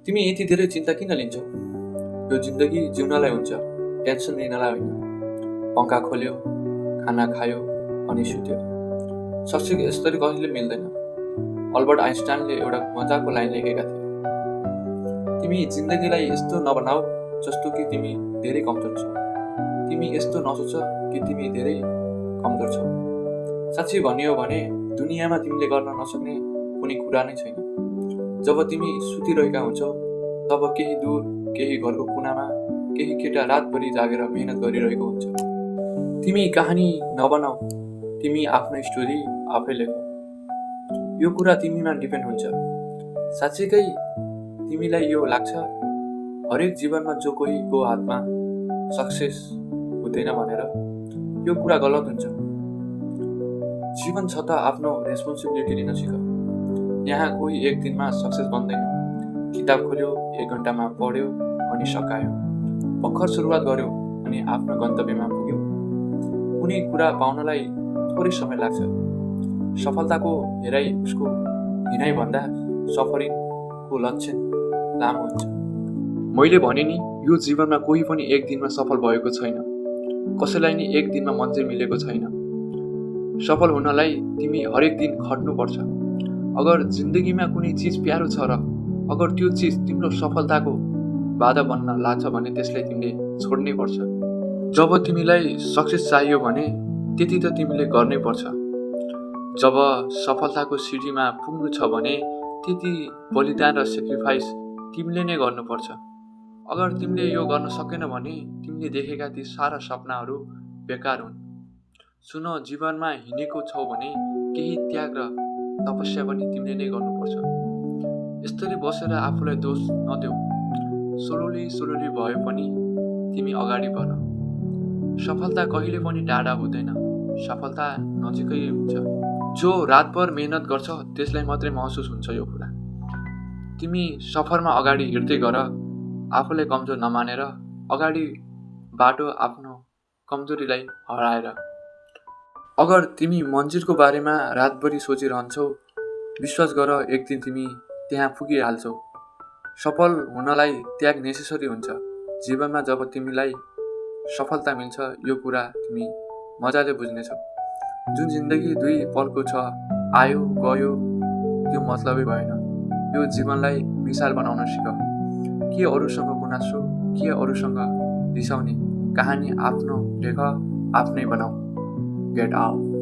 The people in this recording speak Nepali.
तिमी यति धेरै चिन्ता किन लिन्छौ? यो जिन्दगी जिउनलाई हुन्छ, टेन्सन लिनलाई होइन। पङ्खा खोल्यो, खाना खायो अनि सुत्यो। सक्सेस यसरी कहिले मिल्दैन। अल्बर्ट आइन्स्टाइनले एउटा मजाको लाइन लेखेका थिए, तिमी जिन्दगीलाई यस्तो नबनाऊ जस्तो कि तिमी धेरै कमजोर छौ। तिमी यस्तो नसोच कि तिमी धेरै कमजोर छौ। साँच्चै भनियो भने दुनियाँमा तिमीले गर्न नसक्ने कुनै कुरा नै छैन। जब तिमी सुतिरहेका हुन्छौ तब केही दूर, केही घरको कुनामा केही केटा रातभरि जागेर मेहनत गरिरहेको हुन्छ। तिमी कहानी नबनाऊ, तिमी आफ्नो स्टोरी आफै लेख। यो कुरा तिमीमा डिपेन्ड हुन्छ। साँच्चैकै तिमीलाई यो लाग्छ हरेक जीवनमा जो कोहीको हातमा सक्सेस हुँदैन भनेर? यो कुरा गलत हुन्छ। जीवन छ त आफ्नो रेस्पोन्सिबिलिटी लिन सिक। यहाँ कोही एक दिनमा सक्सेस बन्दैन। किताब खोल्यो, 1 घन्टामा पढ्यो अनि सकायो। भर्खर सुरुवात गर्यो अनि आफ्नो गन्तव्यमा पुग्यो। कुनै कुरा पाउनलाई थोरै समय लाग्छ। सफलताको हेराइ उसको हिँडाइभन्दा सफरिङको लक्षण लामो हुन्छ। मैले भने नि, यो जीवनमा कोही पनि एक दिनमा सफल भएको छैन। कसैलाई नि एक दिनमा मन्जिल मिलेको छैन। सफल हुनलाई तिमी हरेक दिन खट्नुपर्छ। अगर जिन्दगीमा कुनै चिज प्यारो छ र अगर त्यो चिज तिम्रो सफलताको बाधा बन्न लाग्छ भने त्यसलाई तिमीले छोड्नै पर्छ। जब तिमीलाई सक्सेस चाहियो भने त्यति त तिमीले गर्नै पर्छ। जब सफलताको सिडीमा पुग्नु छ भने त्यति बलिदान र सेक्रिफाइस तिमीले नै गर्नुपर्छ। अगर तिमीले यो गर्न सकेन भने तिमीले देखेका ती सारा सपनाहरू बेकार हुन्। सुन, जीवनमा हिँडेको छौ भने केही त्याग र तपस्या पनि तिमीले नै गर्नुपर्छ। यसरी बसेर आफूलाई दोष नदेऊ। सोलोली भए पनि तिमी अगाडि बढ। सफलता कहिले पनि टाढा हुँदैन, सफलता नजिकै हुन्छ। जो रातभर मेहनत गर्छ त्यसलाई मात्रै महसुस हुन्छ यो कुरा। तिमी सफरमा अगाडि हिँड्दै गर, आफूलाई कमजोर नमानेर अगाडि बाटो आफ्नो कमजोरीलाई हराएर। अगर तिमी मन्जिलको बारेमा रातभरि सोचिरहन्छौ, विश्वास गर एक दिन तिमी त्यहाँ पुगिहाल्छौ। सफल हुनलाई त्याग नेसेसरी हुन्छ। जीवनमा जब तिमीलाई सफलता मिल्छ यो कुरा तिमी मजाले बुझ्नेछौ। जुन जिन्दगी 2 पलको छ, आयो गयो, त्यो मतलबै भएन। यो जीवनलाई मिसाल बनाउन सिक। के अरूसँग गुनासो, के अरूसँग रिसाउने? कहानी आफ्नो लेख, आफ्नै बनाऊ। Get out.